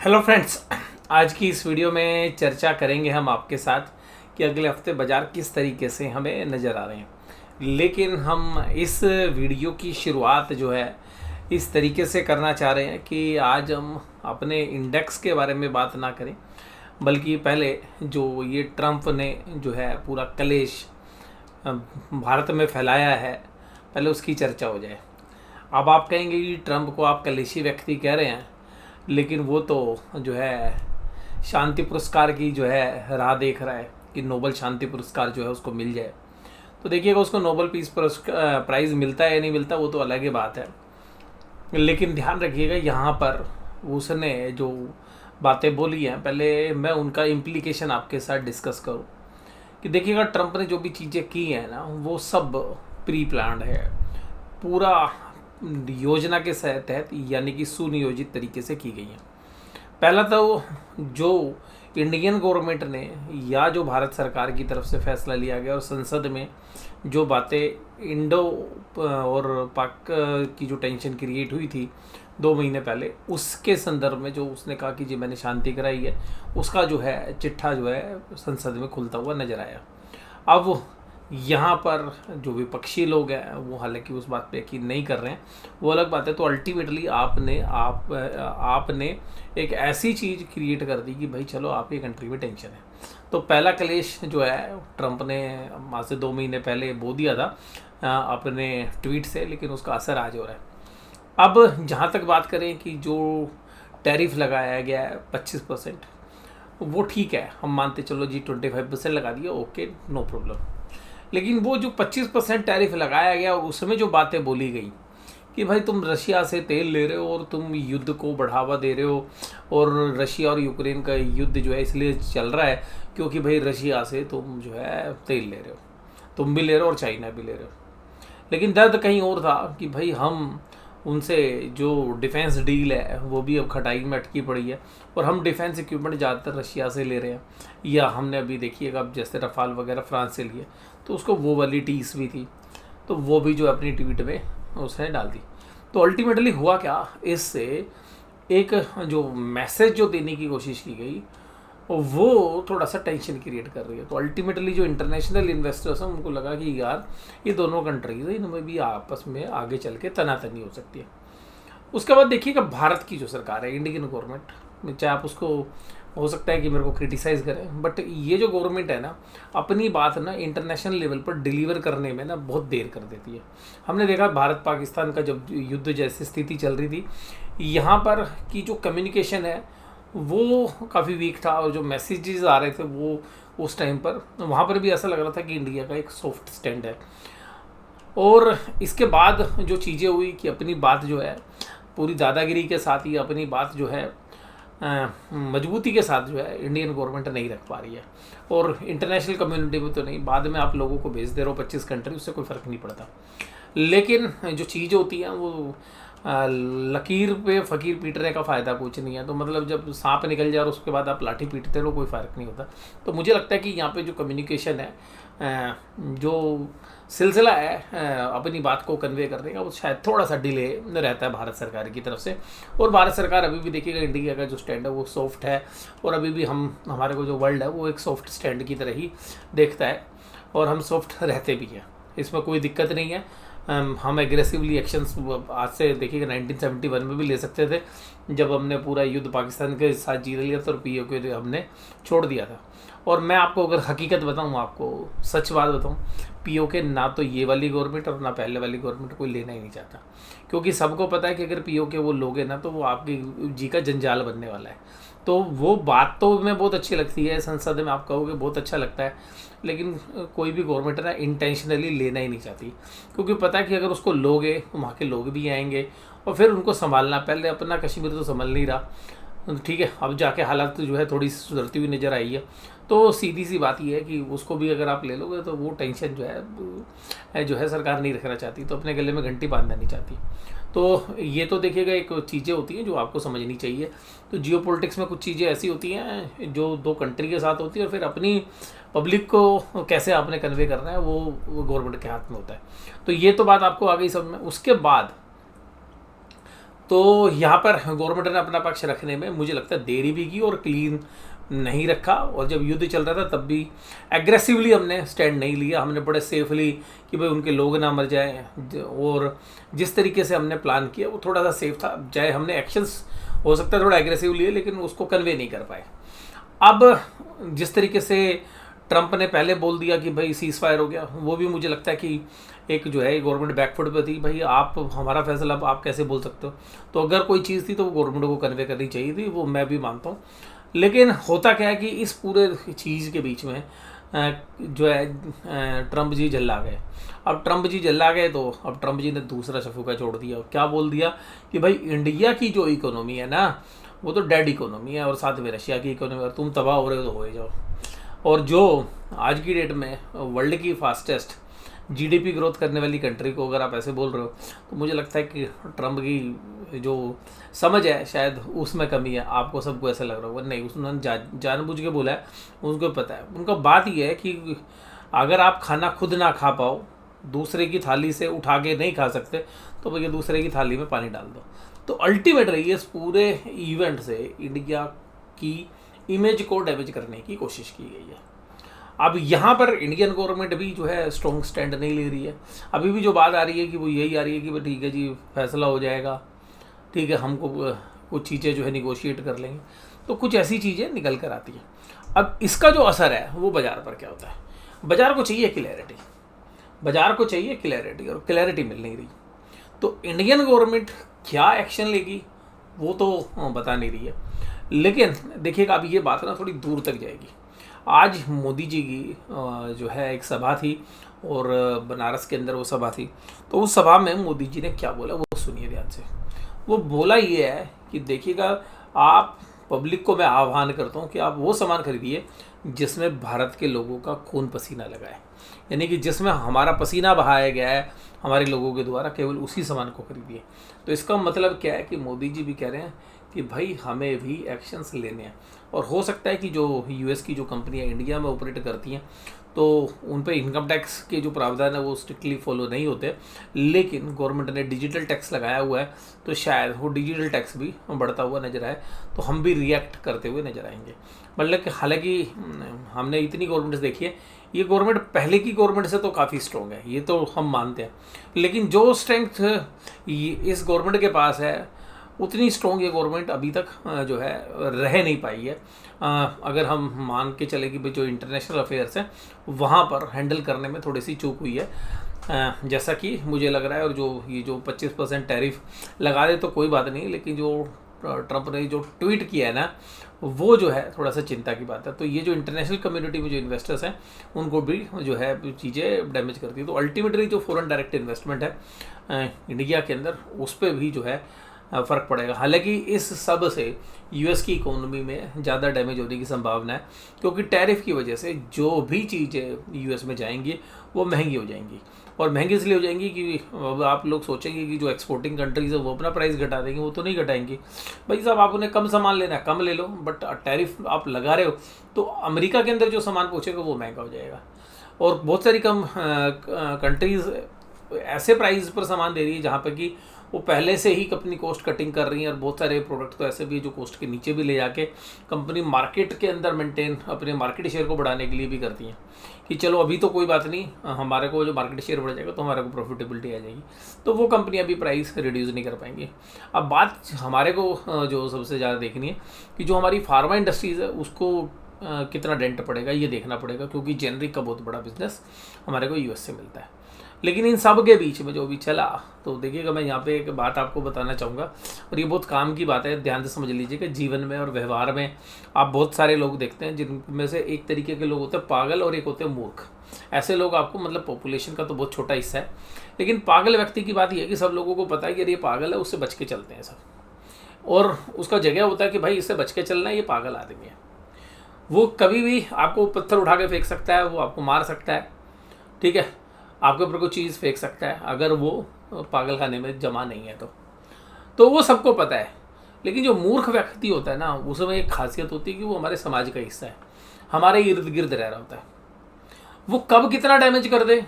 Hello friends, आज की इस वीडियो में चर्चा करेंगे हम आपके साथ कि अगले हफ्ते बाज़ार किस तरीके से हमें नज़र आ रहे हैं। लेकिन हम इस वीडियो की शुरुआत जो है इस तरीके से करना चाह रहे हैं कि आज हम अपने इंडेक्स के बारे में बात ना करें, बल्कि पहले जो ये ट्रंप ने जो है पूरा कलेश भारत में फैलाया है, पहले उसकी चर्चा हो जाए। अब आप कहेंगे कि ट्रंप को आप कलेशी व्यक्ति कह रहे हैं, लेकिन वो तो जो है शांति पुरस्कार की जो है राह देख रहा है कि नोबल शांति पुरस्कार जो है उसको मिल जाए। तो देखिएगा उसको नोबल पीस प्राइज़ मिलता है या नहीं मिलता, वो तो अलग ही बात है। लेकिन ध्यान रखिएगा यहाँ पर उसने जो बातें बोली हैं, पहले मैं उनका इम्प्लीकेशन आपके साथ डिस्कस करूँ कि देखिएगा ट्रंप ने जो भी चीज़ें की हैं ना, वो सब प्री प्लान्ड है, पूरा योजना के तहत यानी कि सुनियोजित तरीके से की गई है। पहला तो जो इंडियन गवर्नमेंट ने या जो भारत सरकार की तरफ से फैसला लिया गया और संसद में जो बातें इंडो और पाक की जो टेंशन क्रिएट हुई थी 2 महीने पहले, उसके संदर्भ में जो उसने कहा कि जी मैंने शांति कराई है, उसका जो है चिट्ठा जो है संसद में खुलता हुआ नजर आया। अब यहाँ पर जो विपक्षी लोग हैं वो हालांकि उस बात पे यकीन नहीं कर रहे हैं, वो अलग बात है। तो अल्टीमेटली आपने एक ऐसी चीज़ क्रिएट कर दी कि भाई चलो आपकी कंट्री में टेंशन है। तो पहला क्लेश जो है ट्रंप ने आज से 2 महीने पहले बो दिया था अपने ट्वीट से, लेकिन उसका असर आज हो रहा है। अब जहाँ तक बात करें कि जो टैरिफ लगाया गया है 25%, वो ठीक है, हम मानते चलो जी 25% लगा दिया, ओके नो प्रॉब्लम। लेकिन वो जो 25% टैरिफ लगाया गया उसमें जो बातें बोली गई कि भाई तुम रशिया से तेल ले रहे हो और तुम युद्ध को बढ़ावा दे रहे हो, और रशिया और यूक्रेन का युद्ध जो है इसलिए चल रहा है क्योंकि भाई रशिया से तुम जो है तेल ले रहे हो, तुम भी ले रहे हो और चाइना भी ले रहे हो। लेकिन दर्द कहीं और था कि भाई हम उनसे जो डिफेंस डील है वो भी अब खटाई में अटकी पड़ी है, और हम डिफेंस इक्विपमेंट ज़्यादातर रशिया से ले रहे हैं, या हमने अभी देखिएगा अब जैसे रफाल वगैरह फ्रांस से लिए, तो उसको वो वाली टीस भी थी, तो वो भी जो अपनी ट्वीट में उसने डाल दी। तो अल्टीमेटली हुआ क्या, इससे एक जो मैसेज जो देने की कोशिश की गई वो थोड़ा सा टेंशन क्रिएट कर रही है। तो अल्टीमेटली जो इंटरनेशनल इन्वेस्टर्स हैं उनको लगा कि यार ये दोनों कंट्रीज है, इनमें भी आपस में आगे चल के तनातनी हो सकती है। उसके बाद देखिएगा भारत की जो सरकार है, इंडियन गवर्नमेंट, चाहे आप उसको हो सकता है कि मेरे को क्रिटिसाइज़ करें, बट ये जो गवर्नमेंट है ना, अपनी बात ना इंटरनेशनल लेवल पर डिलीवर करने में ना बहुत देर कर देती है। हमने देखा भारत पाकिस्तान का जब युद्ध जैसी स्थिति चल रही थी, यहाँ पर की जो कम्युनिकेशन है वो काफ़ी वीक था, और जो मैसेजेस आ रहे थे वो उस टाइम पर वहाँ पर भी ऐसा लग रहा था कि इंडिया का एक सॉफ्ट स्टैंड है। और इसके बाद जो चीज़ें हुई कि अपनी बात जो है पूरी दादागिरी के साथ ही अपनी बात जो है मजबूती के साथ जो है इंडियन गवर्नमेंट नहीं रख पा रही है, और इंटरनेशनल कम्युनिटी में तो नहीं, बाद में आप लोगों को भेज दे रहे हो 25 कंट्री, उससे कोई फ़र्क नहीं पड़ता। लेकिन जो चीज़ होती हैं वो लकीर पे फ़कीर पीटने का फ़ायदा कुछ नहीं है। तो मतलब जब सांप निकल जाए और उसके बाद आप लाठी पीटते रहो, कोई फ़र्क नहीं होता। तो मुझे लगता है कि यहाँ पे जो कम्युनिकेशन है, जो सिलसिला है अपनी बात को कन्वे करने का, वो शायद थोड़ा सा डिले रहता है भारत सरकार की तरफ से। और भारत सरकार अभी भी देखिएगा इंडिया का जो स्टैंड है वो सॉफ्ट है, और अभी भी हमारे को जो वर्ल्ड है वो एक सॉफ्ट स्टैंड की तरह ही देखता है, और हम सॉफ्ट रहते भी हैं, इसमें कोई दिक्कत नहीं है। हम एग्रेसिवली एक्शंस आज से देखिएगा 1971 में भी ले सकते थे, जब हमने पूरा युद्ध पाकिस्तान के साथ जीत लिया था और पीओके को हमने छोड़ दिया था। और मैं आपको अगर हकीकत बताऊं, आपको सच बात बताऊं, पीओके ना तो ये वाली गवर्नमेंट और ना पहले वाली गवर्नमेंट कोई लेना ही नहीं चाहता, क्योंकि सबको पता है कि अगर पीओके वो लोगे ना तो वो आपकी जी का जंजाल बनने वाला है। तो वो बात तो हमें बहुत अच्छी लगती है, संसद में आप कहोगे बहुत अच्छा लगता है, लेकिन कोई भी गवर्नमेंट ना इंटेंशनली लेना ही नहीं चाहती, क्योंकि पता है कि अगर उसको लोगे तो वहाँ के लोग भी आएंगे और फिर उनको संभालना, पहले अपना कश्मीर तो संभल नहीं रहा, ठीक है, अब जाके हालात जो है थोड़ी सुधरती हुई नज़र आई है। तो सीधी सी बात यह है कि उसको भी अगर आप ले लोगे तो वो टेंशन जो है सरकार नहीं रखना चाहती, तो अपने गले में घंटी बांधना नहीं चाहती। तो ये तो देखिएगा एक चीज़ें होती हैं जो आपको समझनी चाहिए। तो जियोपॉलिटिक्स में कुछ चीज़ें ऐसी होती हैं जो दो कंट्री के साथ होती है, और फिर अपनी पब्लिक को कैसे आपने कन्वे करना है वो गवर्नमेंट के हाथ में होता है। तो ये तो बात आपको आ गई समझ में। उसके बाद तो यहाँ पर गवर्नमेंट ने अपना पक्ष रखने में मुझे लगता है देरी भी की और क्लीन नहीं रखा। और जब युद्ध चल रहा था तब भी एग्रेसिवली हमने स्टैंड नहीं लिया, हमने बड़े सेफली कि भाई उनके लोग ना मर जाएं। और जिस तरीके से हमने प्लान किया वो थोड़ा सा सेफ था, चाहे हमने एक्शंस हो सकता है थोड़ा एग्रेसिव लिए लेकिन उसको कन्वे नहीं कर पाए। अब जिस तरीके से ट्रंप ने पहले बोल दिया कि भाई सीज फायर हो गया, वो भी मुझे लगता है कि एक जो है गवर्नमेंट बैकफुट पे थी। भाई आप हमारा फैसला आप कैसे बोल सकते हो? तो अगर कोई चीज़ थी तो वो गवर्नमेंट को कन्वे करनी चाहिए थी, वो मैं भी मानता हूँ। लेकिन होता क्या है कि इस पूरे चीज़ के बीच में जो है ट्रंप जी जल्ला गए। अब ट्रंप जी जल्ला गए तो अब ट्रंप जी ने दूसरा शफूका छोड़ दिया। क्या बोल दिया कि भाई इंडिया की जो इकोनॉमी है ना वो तो डेड इकोनॉमी है, और साथ में रशिया की इकोनॉमी, और तुम तबाह हो रहे हो तो हो ही जाओ। और जो आज की डेट में वर्ल्ड की फास्टेस्ट जीडीपी ग्रोथ करने वाली कंट्री को अगर आप ऐसे बोल रहे हो तो मुझे लगता है कि ट्रंप की जो समझ है शायद उसमें कमी है। आपको सबको ऐसा लग रहा होगा, नहीं उसने जानबूझ के बोला है, उनको पता है। उनका बात ये है कि अगर आप खाना खुद ना खा पाओ, दूसरे की थाली से उठा के नहीं खा सकते, तो भैया दूसरे की थाली में पानी डाल दो। तो अल्टीमेटली इस पूरे इवेंट से इंडिया की इमेज को डैमेज करने की कोशिश की गई है। अब यहाँ पर इंडियन गवर्नमेंट भी जो है स्ट्रॉन्ग स्टैंड नहीं ले रही है। अभी भी जो बात आ रही है कि वो यही आ रही है कि भाई ठीक है जी फैसला हो जाएगा, ठीक है हमको कुछ चीज़ें जो है निगोशिएट कर लेंगे, तो कुछ ऐसी चीज़ें निकल कर आती हैं। अब इसका जो असर है वो बाज़ार पर क्या होता है? बाज़ार को चाहिए क्लैरिटी, बाज़ार को चाहिए क्लैरिटी, और क्लैरिटी मिल नहीं रही। तो इंडियन गवर्नमेंट क्या एक्शन लेगी वो तो बता नहीं रही है। लेकिन देखिएगा अब ये बात ना थोड़ी दूर तक जाएगी। आज मोदी जी की जो है एक सभा थी और बनारस के अंदर वो सभा थी। तो उस सभा में मोदी जी ने क्या बोला वो सुनिए ध्यान से। वो बोला ये है कि देखिएगा आप पब्लिक को मैं आह्वान करता हूँ कि आप वो सामान खरीदिए जिसमें भारत के लोगों का खून पसीना लगा है, यानी कि जिसमें हमारा पसीना बहाया गया है हमारे लोगों के द्वारा, केवल उसी सामान को खरीदिए। तो इसका मतलब क्या है कि मोदी जी भी कह रहे हैं कि भाई हमें भी एक्शंस लेने हैं। और हो सकता है कि जो यूएस की जो कंपनियां इंडिया में ऑपरेट करती हैं तो उन पे इनकम टैक्स के जो प्रावधान है वो स्ट्रिक्टली फॉलो नहीं होते, लेकिन गवर्नमेंट ने डिजिटल टैक्स लगाया हुआ है तो शायद वो डिजिटल टैक्स भी बढ़ता हुआ नजर आए, तो हम भी रिएक्ट करते हुए नजर आएंगे। मतलब कि हालांकि हमने इतनी गवर्नमेंट्स देखी है, ये गवर्नमेंट पहले की गवर्नमेंट से तो काफ़ी स्ट्रॉन्ग है, ये तो हम मानते हैं। लेकिन जो स्ट्रेंथ इस गवर्नमेंट के पास है उतनी स्ट्रॉन्ग ये गवर्नमेंट अभी तक जो है रह नहीं पाई है। अगर हम मान के चले कि भाई जो इंटरनेशनल अफेयर्स हैं वहाँ पर हैंडल करने में थोड़ी सी चूक हुई है, जैसा कि मुझे लग रहा है। और जो ये जो 25% टैरिफ लगा दे तो कोई बात नहीं, लेकिन जो ट्रंप ने जो ट्वीट किया है ना वो जो है थोड़ा सा चिंता की बात है। तो ये जो इंटरनेशनल कम्युनिटी में जो इन्वेस्टर्स हैं उनको भी जो है चीज़ें डैमेज करती है। तो अल्टीमेटली जो फॉरेन डायरेक्ट इन्वेस्टमेंट है इंडिया के अंदर उस पर भी जो है फ़र्क पड़ेगा। हालांकि इस सब से यूएस की इकोनॉमी में ज़्यादा डैमेज होने की संभावना है, क्योंकि टैरिफ की वजह से जो भी चीज़ें यूएस में जाएंगी वो महंगी हो जाएंगी। और महंगी इसलिए हो जाएंगी कि आप लोग सोचेंगे कि जो एक्सपोर्टिंग कंट्रीज़ है वो अपना प्राइस घटा देंगे, वो तो नहीं घटाएंगी। भाई साहब आप उन्हें कम सामान लेना है कम ले लो, बट टैरिफ आप लगा रहे हो तो अमेरिका के अंदर जो सामान पहुँचेगा वो महंगा हो जाएगा। और बहुत सारी कम कंट्रीज़ ऐसे प्राइस पर सामान दे रही है जहाँ पर कि वो पहले से ही अपनी कॉस्ट कटिंग कर रही हैं। और बहुत सारे प्रोडक्ट तो ऐसे भी जो कॉस्ट के नीचे भी ले जाके कंपनी मार्केट के अंदर मेंटेन अपने मार्केट शेयर को बढ़ाने के लिए भी करती हैं कि चलो अभी तो कोई बात नहीं, हमारे को जो मार्केट शेयर बढ़ जाएगा तो हमारे को प्रॉफिटेबिलिटी आ जाएगी, तो वो कंपनियां भी प्राइस रिड्यूस नहीं कर पाएंगी। अब बात हमारे को जो सबसे ज़्यादा देखनी है कि जो हमारी फार्मा इंडस्ट्रीज़ है उसको कितना डेंट पड़ेगा ये देखना पड़ेगा, क्योंकि जेनरिक का बहुत बड़ा बिजनेस हमारे को यूएस से मिलता है। लेकिन इन सब के बीच में जो भी चला, तो देखिएगा मैं यहाँ पे एक बात आपको बताना चाहूँगा, और ये बहुत काम की बात है, ध्यान से समझ लीजिएगा। जीवन में और व्यवहार में आप बहुत सारे लोग देखते हैं जिनमें से एक तरीके के लोग होते हैं पागल और एक होते हैं मूर्ख। ऐसे लोग आपको मतलब पॉपुलेशन का तो बहुत छोटा हिस्सा है, लेकिन पागल व्यक्ति की बात यह है कि सब लोगों को पता है कि अरे ये पागल है, उससे बच के चलते हैं सब, और उसका जगह होता है कि भाई इससे बच के चलना है, ये पागल आदमी है। वो कभी भी आपको पत्थर उठा के फेंक सकता है, वो आपको मार सकता है, ठीक है, आपके ऊपर कोई चीज़ फेंक सकता है अगर वो पागल खाने में जमा नहीं है तो वो सबको पता है। लेकिन जो मूर्ख व्यक्ति होता है ना उसमें एक खासियत होती है कि वो हमारे समाज का हिस्सा है, हमारे इर्द गिर्द रह रहा होता है। वो कब कितना डैमेज कर दे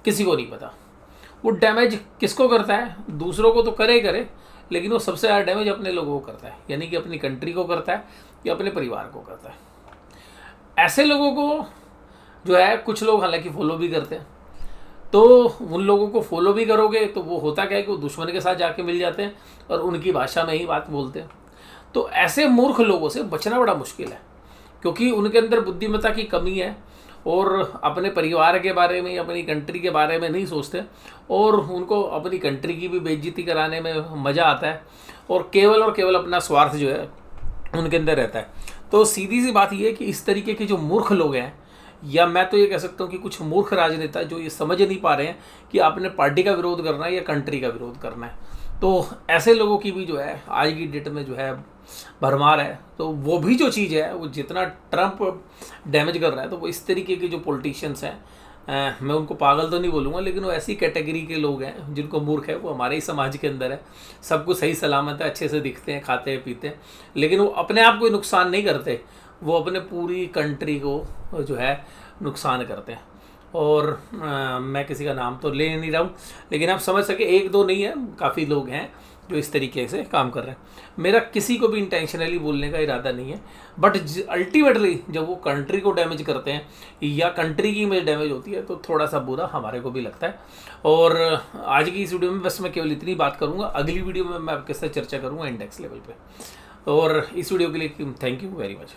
किसी को नहीं पता। वो डैमेज किसको करता है? दूसरों को तो करे करे, लेकिन वो सबसे ज़्यादा डैमेज अपने लोगों को करता है, यानी कि अपनी कंट्री को करता है या अपने परिवार को करता है। ऐसे लोगों को जो है कुछ लोग हालांकि फॉलो भी करते हैं, तो उन लोगों को फॉलो भी करोगे तो वो होता क्या है कि वो दुश्मन के साथ जाके मिल जाते हैं और उनकी भाषा में ही बात बोलते हैं। तो ऐसे मूर्ख लोगों से बचना बड़ा मुश्किल है, क्योंकि उनके अंदर बुद्धिमत्ता की कमी है और अपने परिवार के बारे में, अपनी कंट्री के बारे में नहीं सोचते, और उनको अपनी कंट्री की भी बेइज्जती कराने में मज़ा आता है, और केवल अपना स्वार्थ जो है उनके अंदर रहता है। तो सीधी सी बात यह है कि इस तरीके के जो मूर्ख लोग हैं, या मैं तो ये कह सकता हूँ कि कुछ मूर्ख राजनेता जो ये समझ नहीं पा रहे हैं कि आपने पार्टी का विरोध करना है या कंट्री का विरोध करना है, तो ऐसे लोगों की भी जो है आज की डेट में जो है भरमार है। तो वो भी जो चीज़ है, वो जितना ट्रम्प डैमेज कर रहा है, तो वो इस तरीके के जो पॉलिटिशियंस हैं, मैं उनको पागल तो नहीं बोलूँगा, लेकिन वो ऐसी कैटेगरी के लोग हैं जिनको मूर्ख है, वो हमारे ही समाज के अंदर है। सब कुछ सही सलामत है, अच्छे से दिखते हैं, खाते हैं, पीते हैं, लेकिन वो अपने आप को नुकसान नहीं करते, वो अपने पूरी कंट्री को जो है नुकसान करते हैं। और मैं किसी का नाम तो ले नहीं रहा हूँ, लेकिन आप समझ सके एक दो नहीं है, काफ़ी लोग हैं जो इस तरीके से काम कर रहे हैं। मेरा किसी को भी इंटेंशनली बोलने का इरादा नहीं है, बट अल्टीमेटली जब वो कंट्री को डैमेज करते हैं या कंट्री की इमेज डैमेज होती है, तो थोड़ा सा बुरा हमारे को भी लगता है। और आज की इस वीडियो में बस मैं केवल इतनी बात करूँगा, अगली वीडियो में मैं आपके साथ चर्चा करूँगा इंडेक्स लेवल पे। और इस वीडियो के लिए थैंक यू वेरी मच।